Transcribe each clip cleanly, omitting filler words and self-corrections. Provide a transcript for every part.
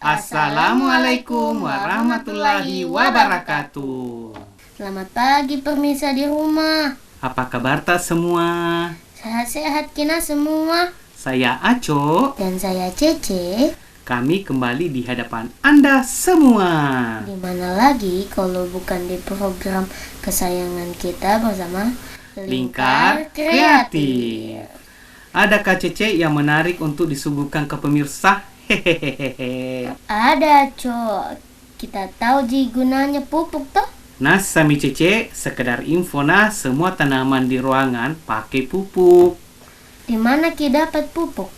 Assalamualaikum warahmatullahi wabarakatuh. Selamat pagi pemirsa di rumah. Apa kabar tas semua? Sehat-sehat kina semua. Saya Aco. Dan saya Cece. Kami kembali di hadapan Anda semua. Di mana lagi kalau bukan di program kesayangan kita bersama Lingkar Kreatif. Ada Kak Cece yang menarik untuk disuguhkan ke pemirsa? Hehehehe. Ada, Cok. Kita tahu gunanya pupuk toh? Nah, Sami Cece, sekedar info nah, semua tanaman di ruangan pakai pupuk. Di mana kita dapat pupuk?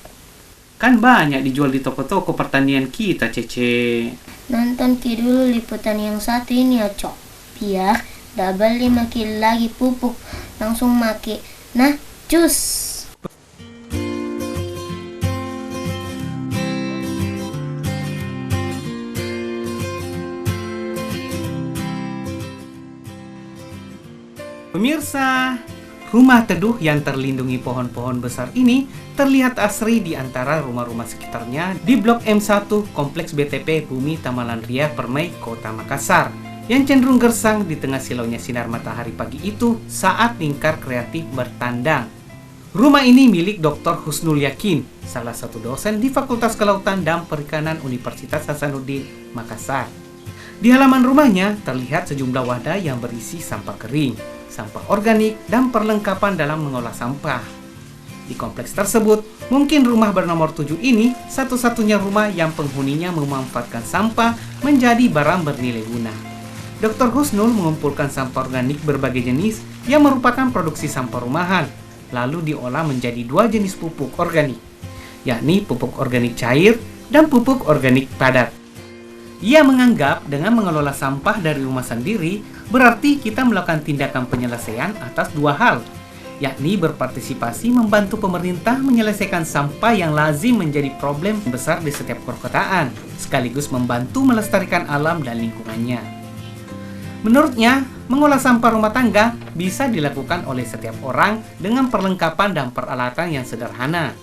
Kan banyak dijual di toko-toko pertanian kita, Cece. Nonton dulu liputan yang satu ini ya, Cok. Biar double 5 kilo lagi pupuk. Langsung make. Nah, cus. Pemirsa, rumah teduh yang terlindungi pohon-pohon besar ini terlihat asri di antara rumah-rumah sekitarnya di Blok M1 Kompleks BTP Bumi Tamalan Ria Permai, Kota Makassar, yang cenderung gersang di tengah silaunya sinar matahari pagi itu saat Lingkar Kreatif bertandang. Rumah ini milik Dr. Husnul Yakin, salah satu dosen di Fakultas Kelautan dan Perikanan Universitas Hasanuddin, Makassar. Di halaman rumahnya terlihat sejumlah wadah yang berisi sampah kering, sampah organik, dan perlengkapan dalam mengolah sampah. Di kompleks tersebut, mungkin rumah bernomor 7 ini satu-satunya rumah yang penghuninya memanfaatkan sampah menjadi barang bernilai guna. Dr. Husnul mengumpulkan sampah organik berbagai jenis yang merupakan produksi sampah rumahan, lalu diolah menjadi 2 jenis pupuk organik, yakni pupuk organik cair dan pupuk organik padat. Ia menganggap dengan mengelola sampah dari rumah sendiri, berarti kita melakukan tindakan penyelesaian atas 2 hal, yakni berpartisipasi membantu pemerintah menyelesaikan sampah yang lazim menjadi problem besar di setiap perkotaan, sekaligus membantu melestarikan alam dan lingkungannya. Menurutnya, mengolah sampah rumah tangga bisa dilakukan oleh setiap orang dengan perlengkapan dan peralatan yang sederhana.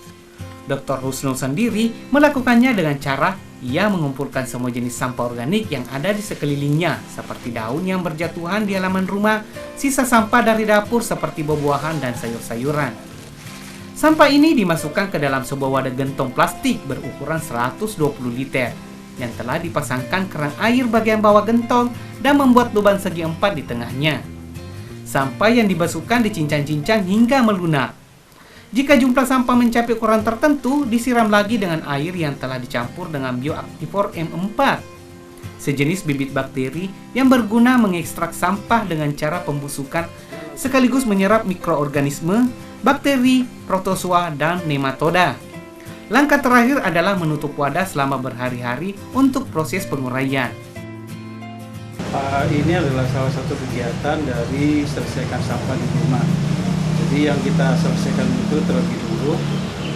Dr. Husnul sendiri melakukannya dengan cara ia mengumpulkan semua jenis sampah organik yang ada di sekelilingnya, seperti daun yang berjatuhan di halaman rumah, sisa sampah dari dapur seperti buah-buahan dan sayur-sayuran. Sampah ini dimasukkan ke dalam sebuah wadah gentong plastik berukuran 120 liter yang telah dipasangkan keran air bagian bawah gentong dan membuat lubang segi 4 di tengahnya. Sampah yang dibasuhkan dicincang-cincang hingga melunak. Jika jumlah sampah mencapai ukuran tertentu, disiram lagi dengan air yang telah dicampur dengan bioaktifor M4, sejenis bibit bakteri yang berguna mengekstrak sampah dengan cara pembusukan sekaligus menyerap mikroorganisme, bakteri, protozoa, dan nematoda. Langkah terakhir adalah menutup wadah selama berhari-hari untuk proses penguraian. Ini adalah salah satu kegiatan dari selesaikan sampah di rumah. Jadi yang kita selesaikan itu terlebih dulu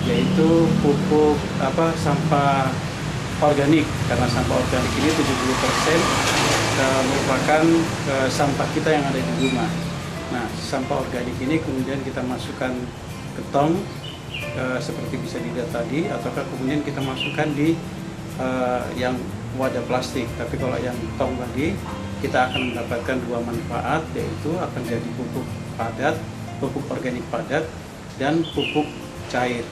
yaitu pupuk sampah organik, karena sampah organik ini 70% merupakan sampah kita yang ada di rumah. Nah, sampah organik ini kemudian kita masukkan ke tong seperti bisa dilihat tadi, ataukah kemudian kita masukkan di yang wadah plastik. Tapi kalau yang tong tadi kita akan mendapatkan 2 manfaat, yaitu akan jadi pupuk padat, pupuk organik padat, dan pupuk cair.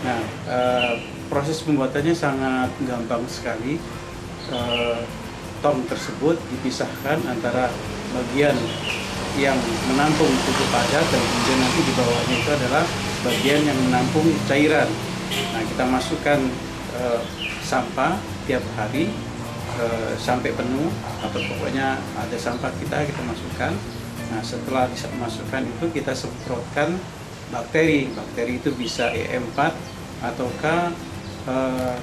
Nah, proses pembuatannya sangat gampang sekali. Tong tersebut dipisahkan antara bagian yang menampung pupuk padat dan kemudian nanti di bawahnya itu adalah bagian yang menampung cairan. Nah, kita masukkan sampah tiap hari sampai penuh, atau pokoknya ada sampah kita masukkan. Nah, setelah dimasukkan itu kita semprotkan bakteri. Bakteri itu bisa E4 ataukah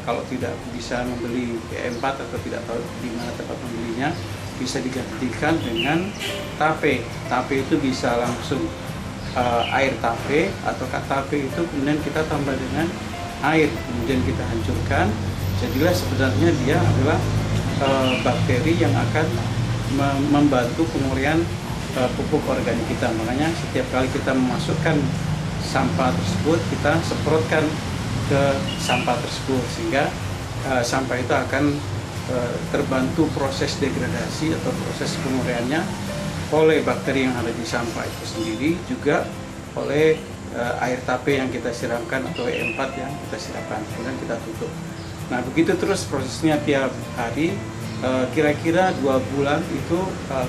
kalau tidak bisa membeli E4 atau tidak tahu di mana tempat membelinya, bisa digantikan dengan tape. Tape itu bisa langsung air tape, ataukah tape itu kemudian kita tambah dengan air, kemudian kita hancurkan. Jadilah sebenarnya dia adalah bakteri yang akan membantu penguraian pupuk organik kita. Makanya setiap kali kita memasukkan sampah tersebut, kita semprotkan ke sampah tersebut, sehingga sampah itu akan terbantu proses degradasi atau proses penguraiannya oleh bakteri yang ada di sampah itu sendiri, juga oleh air tape yang kita siramkan atau E4 yang kita siramkan, kemudian kita tutup. Nah, begitu terus prosesnya tiap hari, kira-kira 2 bulan itu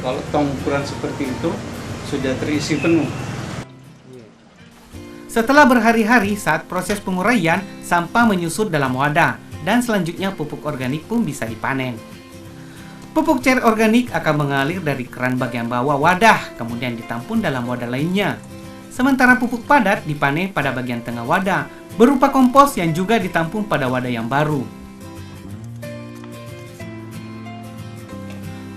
kalau tong ukuran seperti itu sudah terisi penuh. Setelah berhari-hari saat proses penguraian, sampah menyusut dalam wadah dan selanjutnya pupuk organik pun bisa dipanen. Pupuk cair organik akan mengalir dari keran bagian bawah wadah, kemudian ditampung dalam wadah lainnya. Sementara pupuk padat dipanen pada bagian tengah wadah, berupa kompos yang juga ditampung pada wadah yang baru.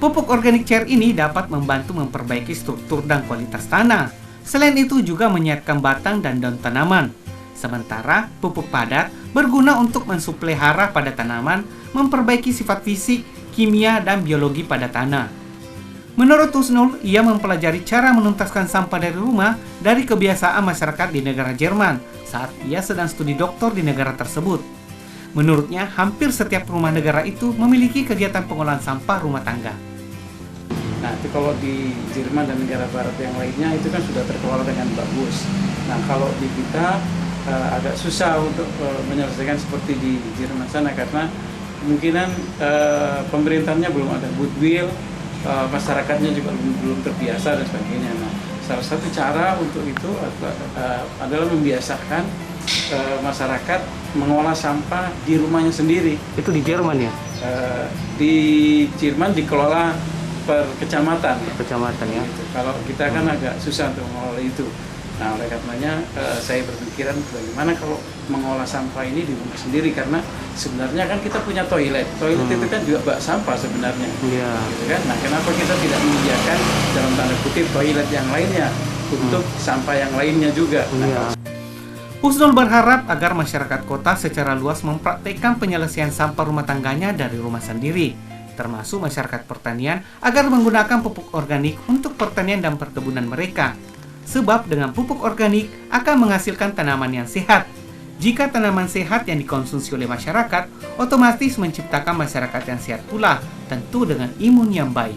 Pupuk organik cair ini dapat membantu memperbaiki struktur dan kualitas tanah. Selain itu juga menyehatkan batang dan daun tanaman. Sementara pupuk padat berguna untuk mensuplai hara pada tanaman, memperbaiki sifat fisik, kimia, dan biologi pada tanah. Menurut Husnul, ia mempelajari cara menuntaskan sampah dari rumah dari kebiasaan masyarakat di negara Jerman saat ia sedang studi doktor di negara tersebut. Menurutnya, hampir setiap rumah negara itu memiliki kegiatan pengolahan sampah rumah tangga. Nah, itu kalau di Jerman dan negara barat yang lainnya itu kan sudah terkelola dengan bagus. Nah, kalau di kita agak susah untuk menyelesaikan seperti di Jerman sana karena kemungkinan pemerintahnya belum ada goodwill, masyarakatnya juga belum terbiasa dan sebagainya. Nah, salah satu cara untuk itu adalah membiasakan masyarakat mengolah sampah di rumahnya sendiri. Itu di Jerman ya? Di Jerman dikelola per kecamatan. Kecamatan ya? Gitu. Kalau kita kan agak susah untuk mengelola itu. Nah, oleh karenanya saya berpikiran bagaimana kalau mengolah sampah ini di rumah sendiri, karena sebenarnya kan kita punya toilet. Toilet itu kan juga bak sampah sebenarnya. Iya. Gitu kan? Nah, kenapa kita tidak menyediakan dalam tanda kutip toilet yang lainnya untuk sampah yang lainnya juga? Nah, Husnul berharap agar masyarakat kota secara luas mempraktikkan penyelesaian sampah rumah tangganya dari rumah sendiri, termasuk masyarakat pertanian agar menggunakan pupuk organik untuk pertanian dan perkebunan mereka. Sebab dengan pupuk organik akan menghasilkan tanaman yang sehat. Jika tanaman sehat yang dikonsumsi oleh masyarakat, otomatis menciptakan masyarakat yang sehat pula, tentu dengan imun yang baik.